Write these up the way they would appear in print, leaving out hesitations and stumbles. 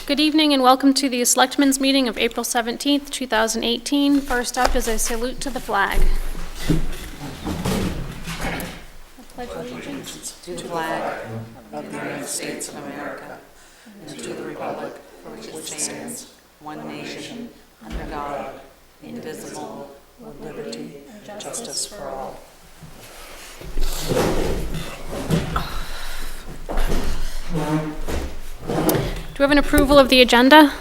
Good evening and welcome to the Selectmen's meeting of April 17th, 2018. First up is a salute to the flag. I pledge allegiance to the flag of the United States of America and to the republic for which it stands, one nation, under God, indivisible, with liberty and justice for all. Do we have an approval of the agenda?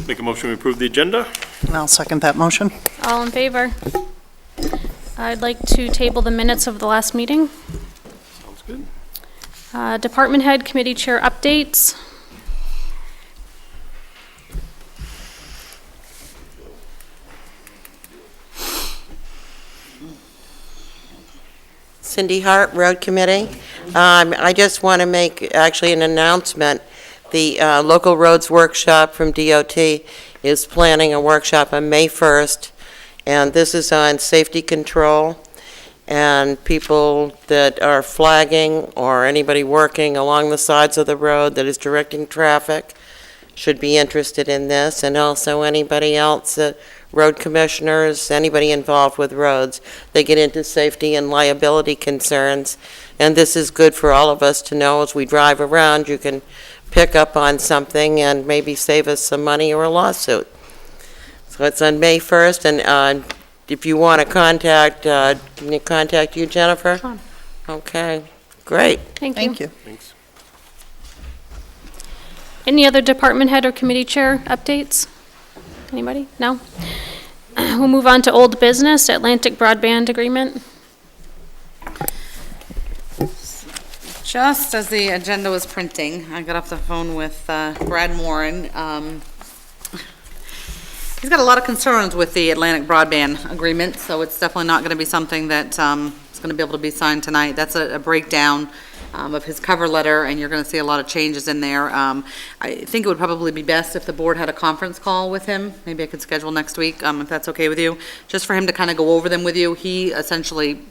Make a motion to approve the agenda. I'll second that motion. All in favor? I'd like to table the minutes of the last meeting. Sounds good. Department head committee chair updates. Cindy Hart, Road Committee. I just want to make actually an announcement. The Local Roads Workshop from DOT is planning a workshop on May 1st, and this is on safety control and people that are flagging or anybody working along the sides of the road that is directing traffic should be interested in this, and also anybody else, road commissioners, anybody involved with roads. They get into safety and liability concerns, and this is good for all of us to know as we drive around. You can pick up on something and maybe save us some money or a lawsuit. So it's on May 1st, and if you want to contact, can you contact you, Jennifer? Sure. Okay, great. Thank you. Thanks. Any other department head or committee chair updates? Anybody? No? We'll move on to old business, Atlantic broadband agreement. Just as the agenda was printing, I got off the phone with Brad Moran. He's got a lot of concerns with the Atlantic broadband agreement, so it's definitely not going to be something that is going to be able to be signed tonight. That's a breakdown of his cover letter, and you're going to see a lot of changes in there. I think it would probably be best if the board had a conference call with him. Maybe I could schedule next week, if that's okay with you, just for him to kind of go over them with you. He essentially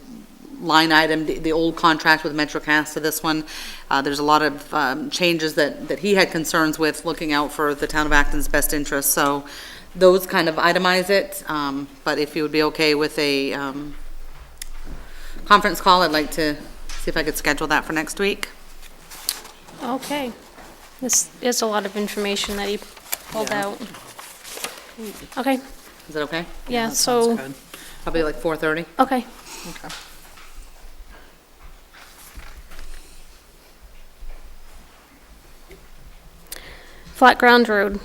line item the old contract with MetroCast to this one. There's a lot of changes that he had concerns with, looking out for the town of Acton's best interest. So those kind of itemize it. But if you would be okay with a conference call, I'd like to see if I could schedule that for next week. Okay. This is a lot of information that he pulled out. Okay. Is that okay? Yeah, that so, sounds good. Probably like 4:30. okay. Okay. Flat Ground Road.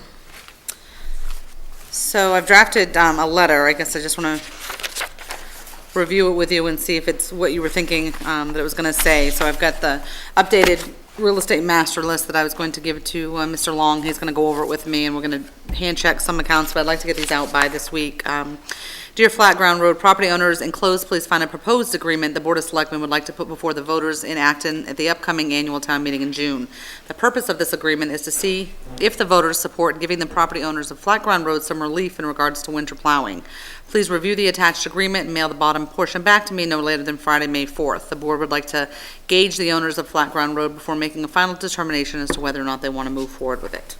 So I've drafted a letter. I guess I just want to review it with you and see if it's what you were thinking that it was going to say. So I've got the updated real estate master list that I was going to give to Mr. Long. He's going to go over it with me, and we're going to hand check some accounts, but I'd like to get these out by this week. Dear Flat Ground Road property owners, enclosed, please find a proposed agreement the Board of Selectmen would like to put before the voters in Acton at the upcoming annual town meeting in June. The purpose of this agreement is to see if the voters support giving the property owners of Flat Ground Road some relief in regards to winter plowing. Please review the attached agreement and mail the bottom portion back to me no later than Friday, May 4th. The board would like to gauge the owners of Flat Ground Road before making a final determination as to whether or not they want to move forward with it.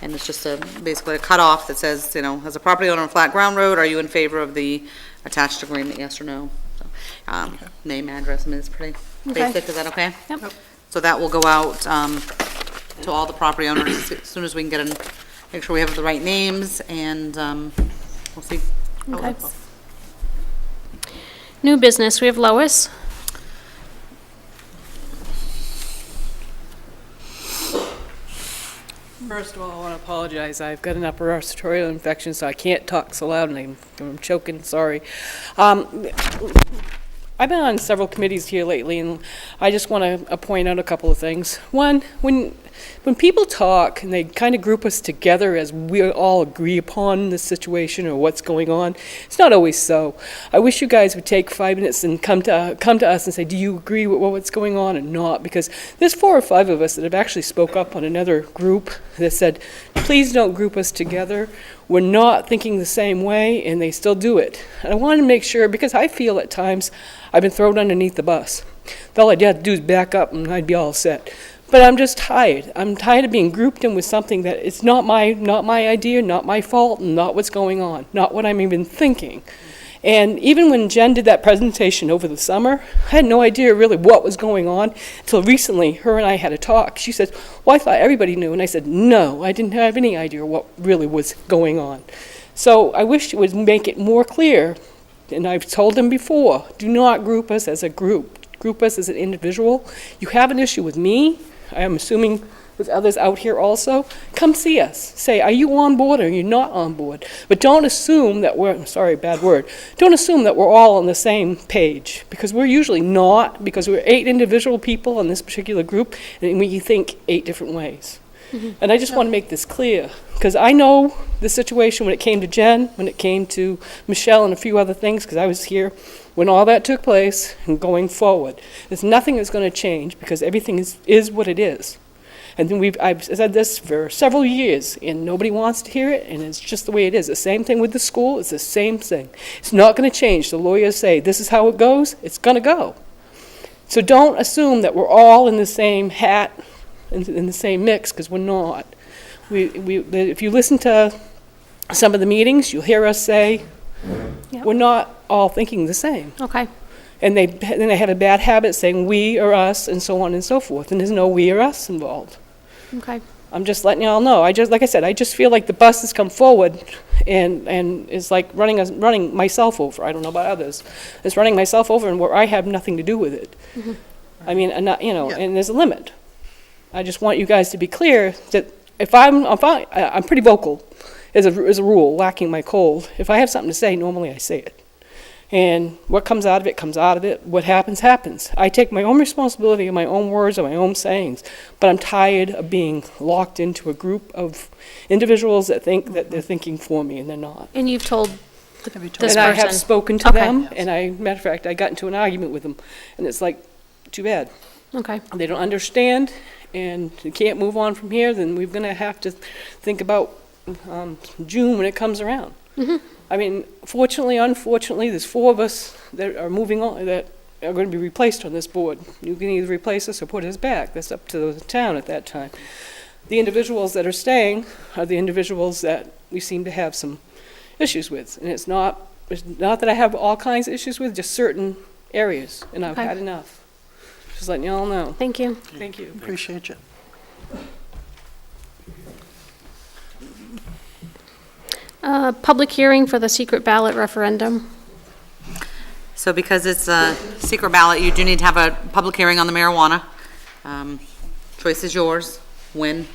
And it's just basically a cutoff that says, as a property owner on Flat Ground Road, are you in favor of the attached agreement, yes or no? So, name, address, it's pretty basic. Is that okay? Yep. So that will go out to all the property owners as soon as we can get make sure we have the right names, and we'll see. Okay. New business, we have Lois. First of all, I want to apologize. I've got an upper respiratory infection, so I can't talk so loud, and I'm choking. Sorry. I've been on several committees here lately, and I just want to point out a couple of things. One, when people talk and they kind of group us together as we all agree upon the situation or what's going on, it's not always so. I wish you guys would take 5 minutes and come to us and say, do you agree with what's going on or not? Because there's 4 or 5 of us that have actually spoke up on another group that said, please don't group us together. We're not thinking the same way, and they still do it. And I want to make sure, because I feel at times I've been thrown underneath the bus. All I'd have to do is back up and I'd be all set. But I'm just tired. I'm tired of being grouped in with something that it's not my idea, not my fault, and not what's going on, not what I'm even thinking. And even when Jen did that presentation over the summer, I had no idea really what was going on until recently. Her and I had a talk. She said, well, I thought everybody knew. And I said, no, I didn't have any idea what really was going on. So I wish you would make it more clear, and I've told them before, do not group us as a group. Group us as an individual. You have an issue with me, I am assuming with others out here also, come see us. Say, are you on board or are you not on board? But don't assume that we're, sorry, bad word, don't assume that we're all on the same page, because we're usually not, because we're 8 individual people in this particular group, and we think 8 different ways. And I just want to make this clear, because I know the situation when it came to Jen, when it came to Michelle and a few other things, because I was here when all that took place and going forward. There's nothing that's going to change, because everything is what it is. And then I've said this for several years, and nobody wants to hear it, and it's just the way it is. The same thing with the school, it's the same thing. It's not going to change. The lawyers say, this is how it goes, it's going to go. So don't assume that we're all in the same hat, in the same mix, because we're not. If you listen to some of the meetings, you'll hear us say, Yep. we're not all thinking the same. Okay, And they have a bad habit saying we or us and so on and so forth, and there's no we or us involved. okay. I'm just letting y'all know. Like I said, I just feel like the bus has come forward and is like running myself over. I don't know about others. It's running myself over, and where I have nothing to do with it. I mean, and and there's a limit. I just want you guys to be clear that if I'm pretty vocal as a rule, lacking my cold. If I have something to say, normally I say it. And what comes out of it, comes out of it. What happens, happens. I take my own responsibility of my own words and my own sayings, but I'm tired of being locked into a group of individuals that think that they're thinking for me, and they're not. And you've told this And I have person. spoken to Okay. them, and matter of fact, I got into an argument with them, and it's like, too bad. Okay, They don't understand, and you can't move on from here, then we're gonna have to think about June when it comes around. I mean, fortunately, unfortunately, there's 4 of us that are moving on, that are going to be replaced on this board. You can either replace us or put us back. That's up to the town at that time. The individuals that are staying are the individuals that we seem to have some issues with. And it's not that I have all kinds of issues with, just certain areas, and I've Okay. had enough. Just letting you all know. thank you. Thank you. Appreciate you. Public hearing for the secret ballot referendum. So because it's a secret ballot, you do need to have a public hearing on the marijuana. Choice is yours. When?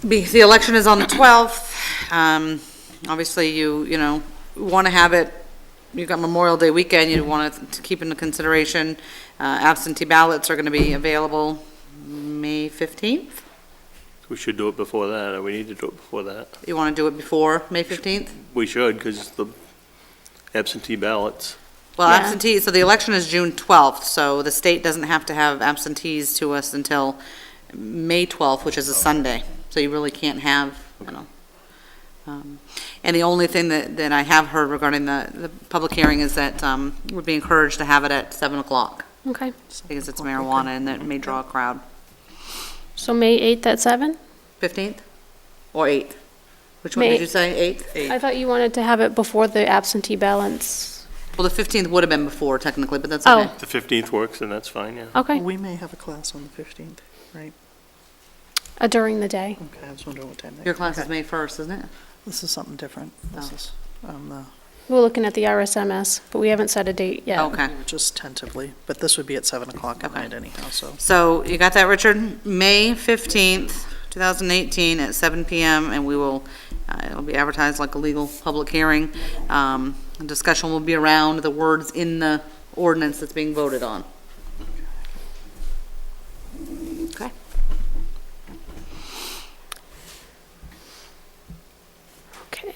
The election is on the 12th. Obviously, you want to have it, you've got Memorial Day weekend, you want to keep into consideration. Absentee ballots are going to be available May 15th. We should do it before that, or we need to do it before that. You want to do it before May 15th? We should, because the absentee ballots. Well, Yeah. absentee, so the election is June 12th, so the state doesn't have to have absentees to us until May 12th, which is a Sunday. So you really can't have, and the only thing that I have heard regarding the public hearing is that would be encouraged to have it at 7 o'clock, Okay, because it's marijuana and that may draw a crowd. so May 8th at 7? 15th or 8th? Which one May- did you say, 8th? I thought you wanted to have it before the absentee ballots. Well, the 15th would have been before technically, but that's okay. Oh, The 15th works, and that's fine, yeah. okay, We may have a class on the 15th, right? during the day. Okay, I was wondering what time. Your class is okay. May 1st, isn't it? This is something different. This Oh. is, We're looking at the RSMS, but we haven't set a date yet. Okay. just tentatively, but this would be at 7 o'clock at Okay. night anyhow, so. So you got that, Richard? May 15th, 2018 at 7 PM, and we will, it'll be advertised like a legal public hearing. The discussion will be around the words in the ordinance that's being voted on. Okay. Okay.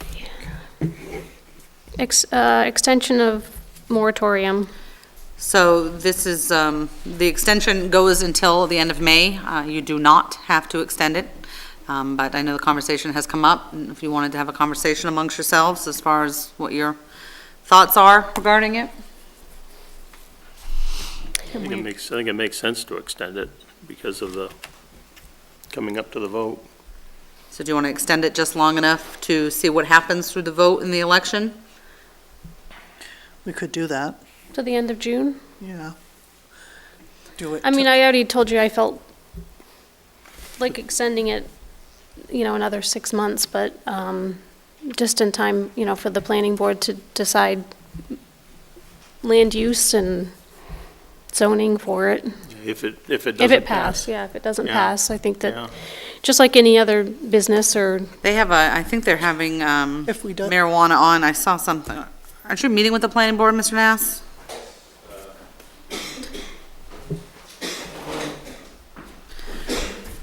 Extension of moratorium. So this is, the extension goes until the end of May. You do not have to extend it, but I know the conversation has come up, and if you wanted to have a conversation amongst yourselves as far as what your thoughts are regarding it. I think it makes sense to extend it. because of the coming up to the vote. So do you want to extend it just long enough to see what happens through the vote in the election? We could do that, To the end of June? yeah. Do it. I mean, I already told you I felt like extending it, another 6 months, but just in time, for the planning board to decide land use and zoning for it. If it doesn't If it pass. pass, yeah, if it doesn't Yeah. pass, I think Yeah. that, just like any other business or, They have I think they're having If we do- marijuana on, I saw something. Aren't you meeting with the planning board, Mr. Nass?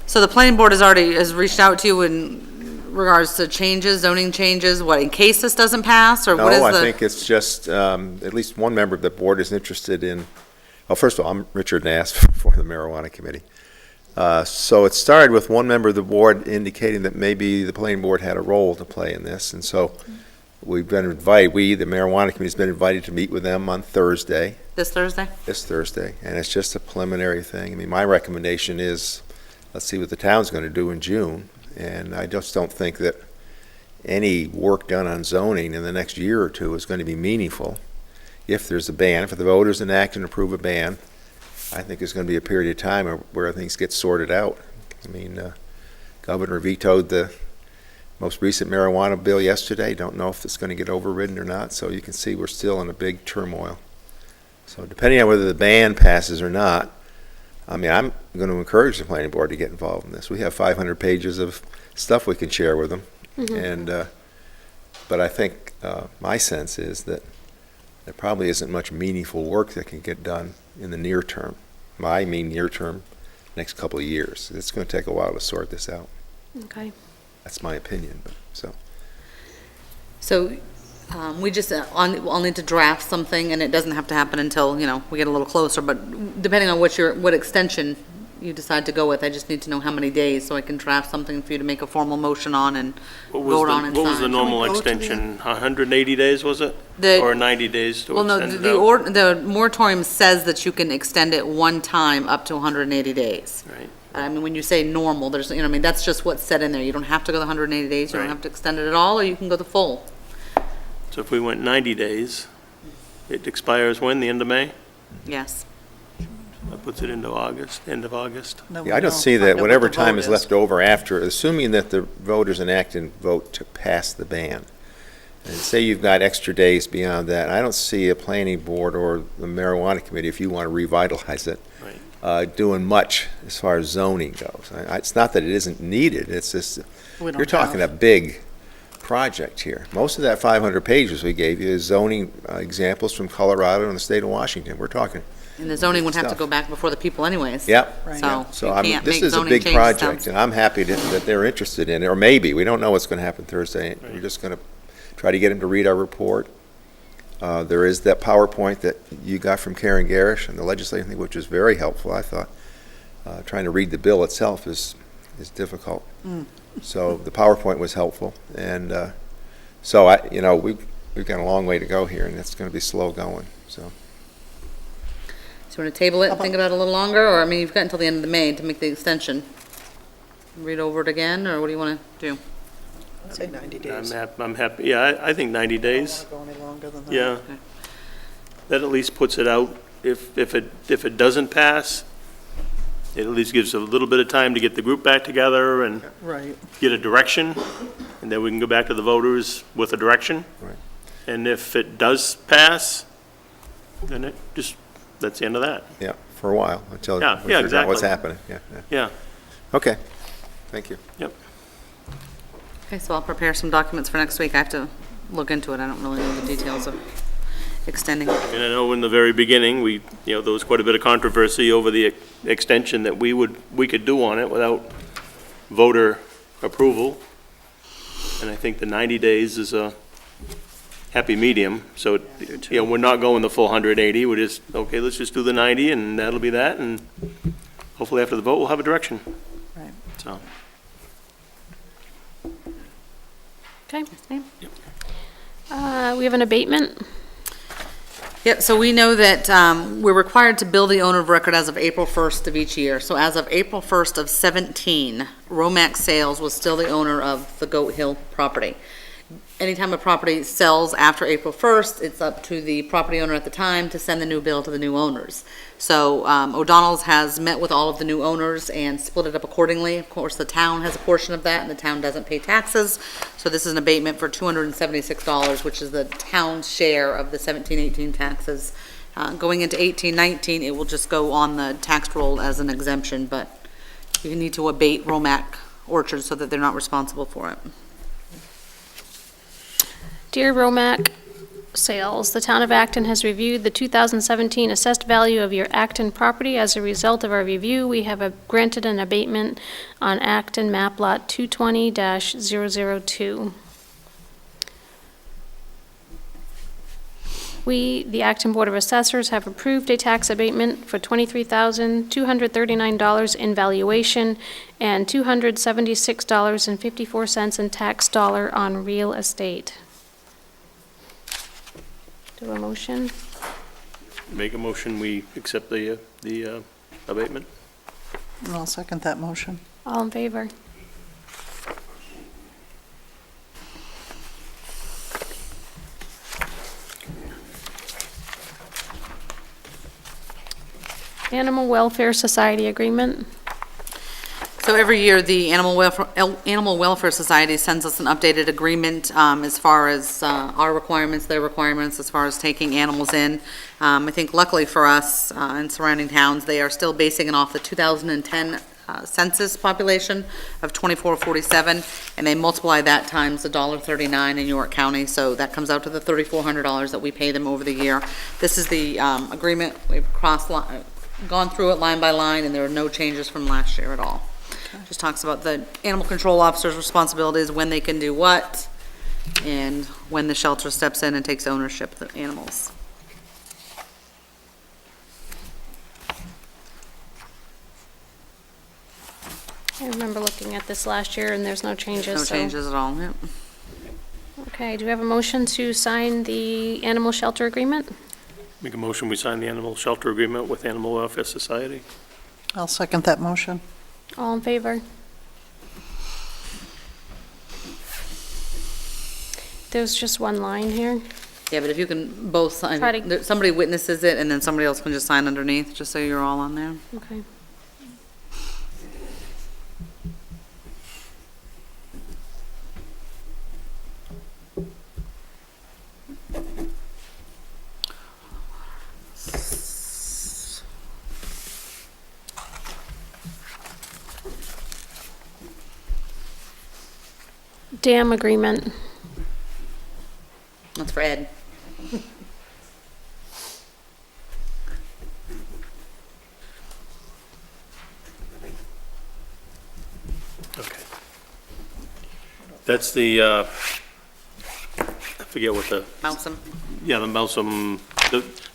So the planning board has reached out to you in regards to changes, zoning changes, what, in case this doesn't pass, or what is No, the? I think it's just, at least one member of the board is interested in, well, first of all, I'm Richard Nass for the marijuana committee. So it started with one member of the board indicating that maybe the planning board had a role to play in this, and so we've been invited, the marijuana committee's been invited to meet with them on Thursday, This Thursday? this Thursday, and it's just a preliminary thing. I mean, my recommendation is, let's see what the town's gonna do in June, and I just don't think that any work done on zoning in the next year or two is gonna be meaningful. If there's a ban, if the voters enact and approve a ban, I think there's gonna be a period of time where things get sorted out. I mean, Governor vetoed the most recent marijuana bill yesterday. Don't know if it's gonna get overridden or not, so you can see we're still in a big turmoil. So depending on whether the ban passes or not, I mean, I'm going to encourage the planning board to get involved in this. We have 500 pages of stuff we can share with them. And, but I think my sense is that there probably isn't much meaningful work that can get done in the near term. I mean near term, next couple of years. It's going to take a while to sort this out. okay. That's my opinion, but, so. So, we just, I'll need to draft something, and it doesn't have to happen until, we get a little closer, but depending on what extension you decide to go with, I just need to know how many days, so I can draft something for you to make a formal motion on and vote on and sign. What was the normal Can we go to the- extension? 180 days, was it? The- Or 90 days to Well, no, extend it out? the moratorium says that you can extend it one time up to 180 days. Right. I mean, when you say normal, there's, that's just what's said in there. You don't have to go the 180 days, you don't Right. have to extend it at all, or you can go the full. So if we went 90 days, it expires when, the end of May? Yes. That puts it into August, end of August. No, Yeah, I don't no, see find that out whatever what the time vote is left over after, assuming that the voters enact and vote to pass the ban, and say you've got extra days beyond that, I don't see a planning board or the marijuana committee, if you want to revitalize it, doing much as far as zoning goes. It's not that it isn't needed, it's just, We don't you're talking a have- big project here. Most of that 500 pages we gave you is zoning examples from Colorado and the state of Washington. We're talking, And the zoning would have to Stuff. go back before the people anyways. yep. Right. So So you I mean, can't this make is a zoning big changes project, down. and I'm happy that they're interested in it, or maybe, we don't know what's going to happen Thursday. We're just going to try to get them to read our report. There is that PowerPoint that you got from Karen Garish and the legislative thing, which was very helpful, I thought. Trying to read the bill itself is difficult. So the PowerPoint was helpful, and so we've got a long way to go here, and it's going to be slow going, so. So you want to table it and think about it a little longer, or, I mean, you've got until the end of the May to make the extension. Read over it again, or what do you want to do? I'd say 90 days. I'm happy, yeah, I think 90 days, I don't want to go any longer than that. yeah. That at least puts it out. If it doesn't pass, it at least gives a little bit of time to get the group back together and Right. get a direction, and then we can go back to the voters with a direction. Right. And if it does pass, then that's the end of that. Yeah, for a while, until we Yeah, figure out what's exactly. happening, yeah. Yeah, Okay, thank you. Okay, so I'll prepare some documents for next week. I have to look into it. I don't really know the details of extending it. and I know in the very beginning, there was quite a bit of controversy over the extension that we could do on it without voter approval. And I think the 90 days is a happy medium, so, we're not going the full 180, we're just, okay, let's just do the 90, and that'll be that, and hopefully after the vote, we'll have a direction. Right. So, Okay. We have an abatement. Yep, so we know that we're required to bill the owner of record as of April 1st of each year. So as of April 1st of 17, Romax Sales was still the owner of the Goat Hill property. Anytime a property sells after April 1st, it's up to the property owner at the time to send the new bill to the new owners. So O'Donnell's has met with all of the new owners and split it up accordingly. Of course, the town has a portion of that, and the town doesn't pay taxes. So this is an abatement for $276, which is the town's share of the 17-18 taxes. Going into 18-19, it will just go on the tax roll as an exemption, but you need to abate Romac Orchard so that they're not responsible for it. Dear Romac Sales, the town of Acton has reviewed the 2017 assessed value of your Acton property. As a result of our review, we have granted an abatement on Acton map lot 220-002. We, the Acton Board of Assessors, have approved a tax abatement for $23,239 in valuation and $276.54 in tax dollar on real estate. Do a motion? Make a motion, we accept the abatement. And I'll second that motion. All in favor? Animal Welfare Society Agreement. So every year, the Animal Welfare Society sends us an updated agreement as far as our requirements, their requirements, as far as taking animals in. I think luckily for us and surrounding towns, they are still basing it off the 2010 census population of 2447, and they multiply that times $1.39 in York County, so that comes out to the $3,400 that we pay them over the year. This is the agreement. We've gone through it line by line, and there are no changes from last year at all. Just talks about the animal control officer's responsibilities, when they can do what, and when the shelter steps in and takes ownership of the animals. I remember looking at this last year, and there's no changes. No so- changes at all, yep. Okay, do we have a motion to sign the animal shelter agreement? Make a motion, we sign the animal shelter agreement with Animal Welfare Society. I'll second that motion. All in favor? There's just one line here. Yeah, but if you can both sign, Try to- somebody witnesses it, and then somebody else can just sign underneath, just so you're all on there. Okay. Dam agreement. That's for Ed. Okay. That's the, I forget what the, Mousom. yeah, the Mousom,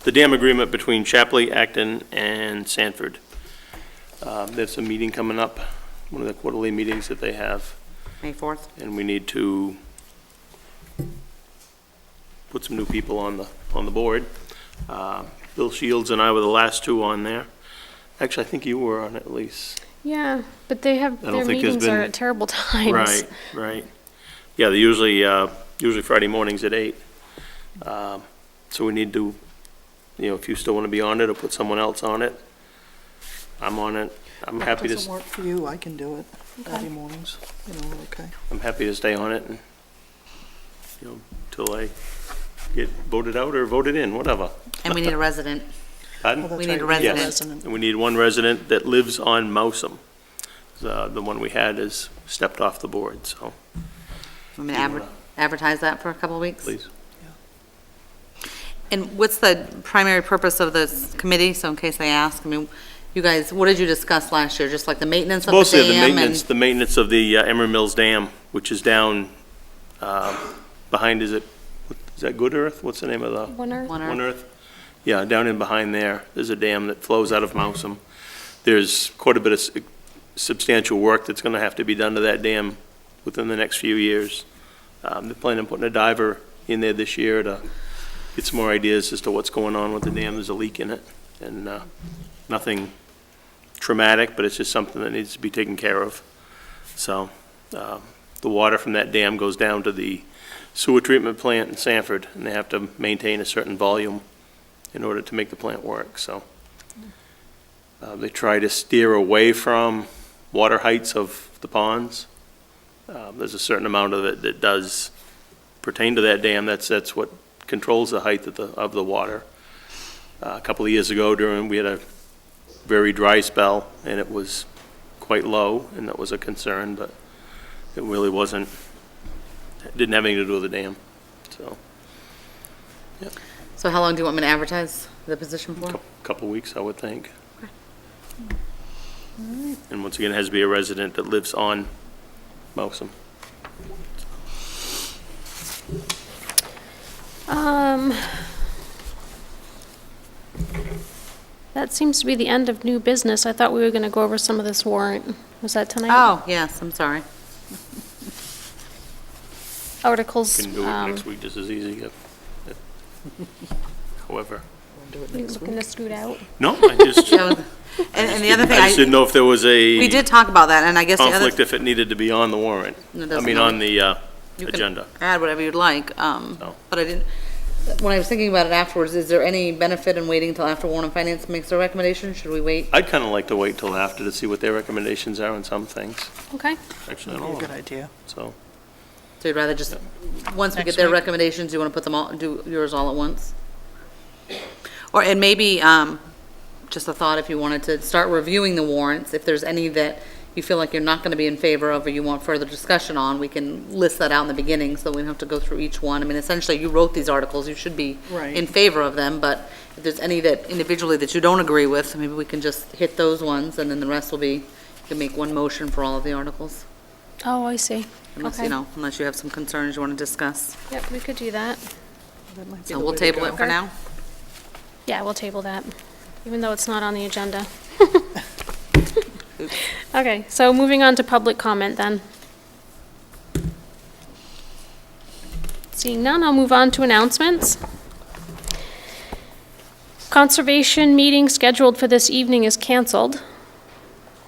the dam agreement between Chapley, Acton, and Sanford. There's a meeting coming up, one of the quarterly meetings that they have, May 4th. and we need to put some new people on the board. Bill Shields and I were the last two on there. Actually, I think you were on it, Lise. Yeah, but they have, I don't their think there's meetings are been- at terrible times. Right, right. Yeah, they're usually Friday mornings at 8. So we need to, if you still want to be on it, or put someone else on it. I'm on it. I'm happy Doesn't to, work for you, I can do it Friday mornings, okay. I'm happy to stay on it and, till I get voted out or voted in, whatever. And we need a resident. Pardon? Oh, that's We need a right, resident. And we need one resident that lives on Mousom. The one we had is stepped off the board, so Want me to advertise that for a couple of weeks? please. And what's the primary purpose of this committee, so in case they ask? I mean, you guys, what did you discuss last year? Just like the maintenance of the Mostly the dam? maintenance, and the maintenance of the Emery Mills Dam, which is down behind, is that Good Earth? What's the name of the? One Earth? One One Earth? Earth? Yeah, down in behind there, there's a dam that flows out of Mousom. There's quite a bit of substantial work that's gonna have to be done to that dam within the next few years. They're planning on putting a diver in there this year to get some more ideas as to what's going on with the dam. There's a leak in it, and nothing traumatic, but it's just something that needs to be taken care of. So the water from that dam goes down to the sewer treatment plant in Sanford, and they have to maintain a certain volume in order to make the plant work. So they try to steer away from water heights of the ponds. There's a certain amount of it that does pertain to that dam. That's what controls the height of the water. A couple of years ago, we had a very dry spell, and it was quite low, and that was a concern, but it really wasn't, it didn't have anything to do with the dam, so. Yeah, So how long do you want me to advertise the position for? couple weeks, I would think. And once again, it has to be a resident that lives on Mousom. That seems to be the end of new business. I thought we were going to go over some of this warrant. Was that tonight? Oh, yes, I'm sorry. Articles. Can do it next week just as easy. However. You looking to scoot out? No, I just, That was- And the other thing, I just didn't know if there was we a did talk about that, and I guess the other, conflict if it needed to be on the warrant. No, it I doesn't mean, matter. on the you can agenda. add whatever you'd like, No. but I didn't, when I was thinking about it afterwards, is there any benefit in waiting until after Warren and Finance makes their recommendation? Should we wait? I'd kind of like to wait till after to see what their recommendations are on some things. Okay. Actually, not Be all a of good them, idea. so. So you'd rather just, once we Next get their week. recommendations, you want to put them all, do yours all at once? Or, and maybe, just a thought, if you wanted to start reviewing the warrants, if there's any that you feel like you're not going to be in favor of or you want further discussion on, we can list that out in the beginning so we don't have to go through each one. I mean, essentially, you wrote these articles, you should be Right. in favor of them, but if there's any that individually that you don't agree with, maybe we can just hit those ones, and then the rest will be, you can make one motion for all of the articles, Oh, I see. unless, Okay. you know, unless you have some concerns you want to discuss. Yep, we could do that. That might be So the we'll way to table go. it for now. Yeah, we'll table that, even though it's not on the agenda. Okay, so moving on to public comment then. Seeing none, I'll move on to announcements. Conservation meeting scheduled for this evening is canceled.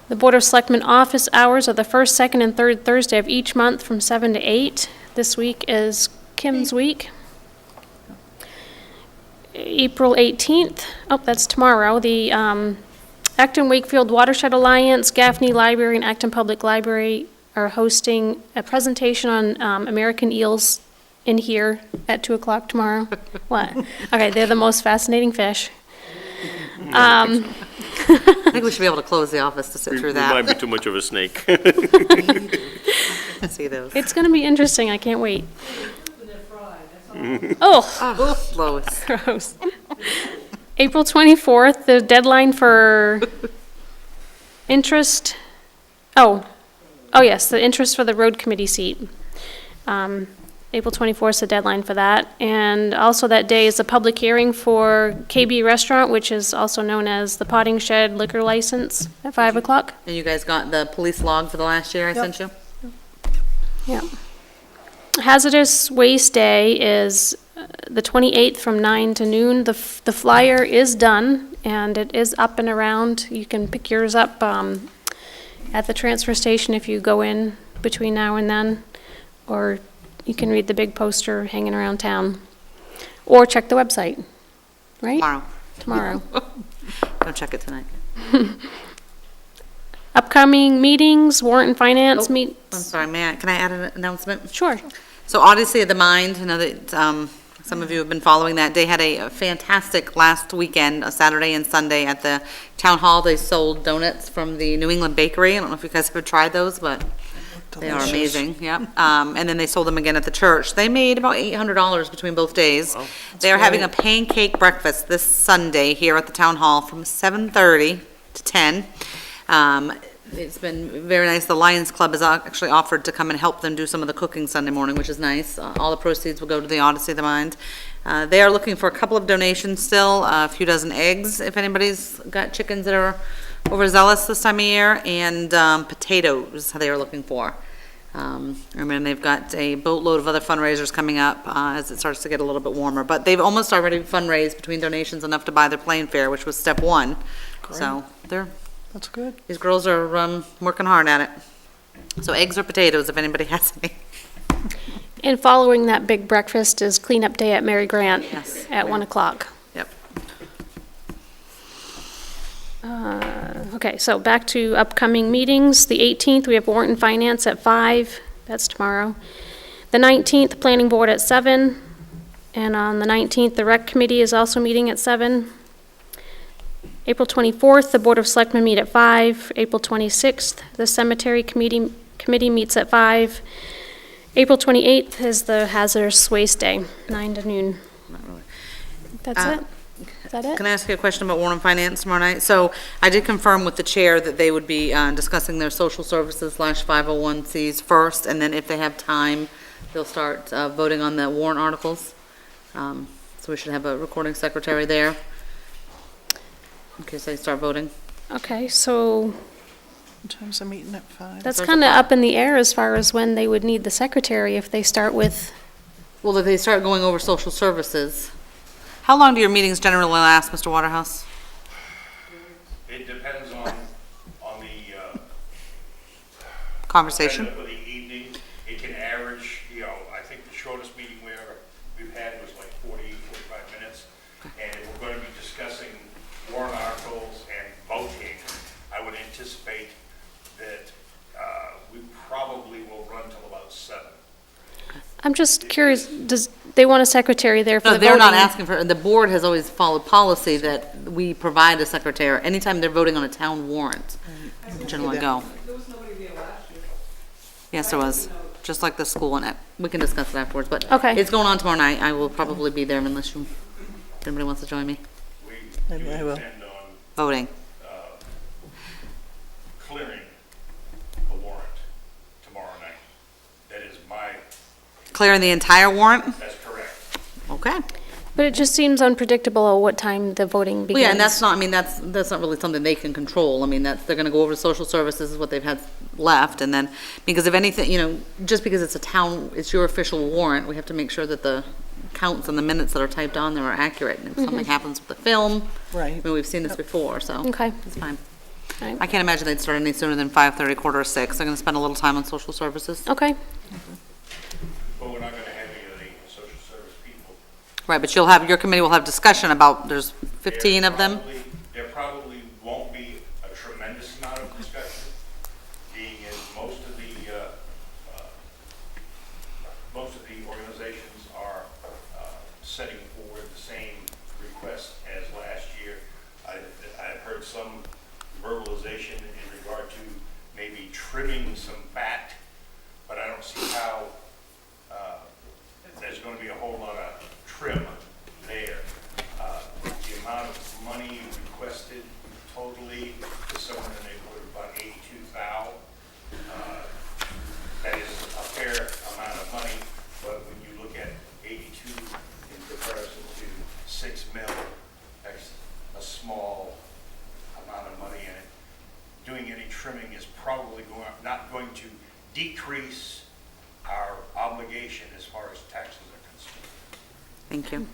The Board of Selectmen office hours are the first, second, and third Thursday of each month from 7 to 8. This week is Kim's week. April 18th, oh, that's tomorrow, the Acton Wakefield Watershed Alliance, Gaffney Library, and Acton Public Library are hosting a presentation on American eels in here at 2 o'clock tomorrow. What? Okay, they're the most fascinating fish. I think we should be able to close the office to sit through We might that, be too much of a snake. see those. It's going to be interesting, I can't wait. Oh, Oh, Lois. gross. April 24th, the deadline for interest, oh yes, the interest for the road committee seat. April 24th is the deadline for that. And also that day is the public hearing for KB Restaurant, which is also known as the Potting Shed liquor license at 5 o'clock. And you guys got the police log for the last year I sent you? Yeah. Hazardous Waste Day is the 28th from 9 to noon. The flyer is done, and it is up and around. You can pick yours up at the transfer station if you go in between now and then, or you can read the big poster hanging around town, or check the website, right? Tomorrow. Tomorrow. Don't check it tonight. Upcoming meetings, warrant and finance Oh, meet. I'm sorry, can I add an announcement? Sure. So Odyssey of the Mind, I know that some of you have been following that. They had a fantastic last weekend, a Saturday and Sunday at the town hall. They sold donuts from the New England Bakery. I don't know if you guys have tried those, but they are Delicious. amazing, yep. And then they sold them again at the church. They made about $800 between both days. They are having a pancake breakfast this Sunday here at the town hall from 7:30 to 10. It's been very nice. The Lions Club has actually offered to come and help them do some of the cooking Sunday morning, which is nice. All the proceeds will go to the Odyssey of the Mind. They are looking for a couple of donations still, a few dozen eggs, if anybody's got chickens that are overzealous this time of year, and potatoes they are looking for. I mean, they've got a boatload of other fundraisers coming up as it starts to get a little bit warmer. But they've almost already fundraised between donations enough to buy their plane fare, which was step one. So That's good. these girls are working hard at it. So eggs or potatoes, if anybody has any. And following that big breakfast is cleanup day at Mary Grant Yes. at 1 o'clock. Yep. Okay, so back to upcoming meetings. The 18th, we have warrant and finance at 5. That's tomorrow. The 19th, planning board at 7. And on the 19th, the rec committee is also meeting at 7. April 24th, the board of selectmen meet at 5. April 26th, the cemetery committee meets at 5. April 28th is the hazardous waste day, 9 to noon. Not really. That's it? Is that it? Can I ask you a question about warrant and finance tomorrow night? So I did confirm with the chair that they would be discussing their social services / 501Cs first, and then if they have time, they'll start voting on the warrant articles. So we should have a recording secretary there in case they start voting. Okay, so What time's the meeting at 5? that's Starts at kind of 5. up in the air as far as when they would need the secretary if they start with, Well, if they start going over social services. How long do your meetings generally last, Mr. Waterhouse? It depends on the, Conversation? for the evening. It can average, I think the shortest meeting we've had was like 40, 45 minutes. And if we're going to be discussing warrant articles and voting, I would anticipate that we probably will run till about 7. I'm just curious, does, they want a secretary there for No, the they're voting? not asking for, the board has always followed policy that we provide a secretary anytime they're voting on a town warrant. Generally go. There was nobody there last year. Yes, there was, just like the school one. We can discuss it afterwards, but Okay. it's going on tomorrow night. I will probably be there unless if anybody wants to join me. We Maybe do I will. intend on Voting. clearing the warrant tomorrow night. That is Clearing the entire warrant? that's correct. Okay. But it just seems unpredictable at what time the voting begins. Well, yeah, and that's not, I mean, that's not really something they can control. I mean, they're gonna go over to social services is what they've had left, and then, because if anything, just because it's it's your official warrant, we have to make sure that the counts and the minutes that are typed on there are accurate. And if something happens with the film, I Right. mean, we've seen this before, so. Okay. It's fine. Right. I can't imagine they'd start any sooner than 5:30, 5:45. They're gonna spend a little time on social services. Okay, But we're not going to have any of the social service people. Right, but your committee will have discussion about, there's 15 of them. There probably won't be a tremendous amount of discussion, being as most of the organizations are setting forward the same request as last year. I've heard some verbalization in regard to maybe trimming some fat, but I don't see how there's going to be a whole lot of trim there. The amount of money requested totally is somewhere in the neighborhood of about 82,000. That is a fair amount of money, but when you look at 82 in comparison to 6 mil, that's a small amount of money, and doing any trimming is probably not going to decrease our obligation as far as taxes are concerned. Thank you.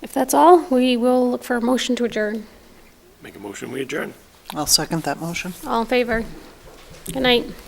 if that's all, we will look for a motion to adjourn. Make a motion, we adjourn. I'll second that motion. All in favor? Good night.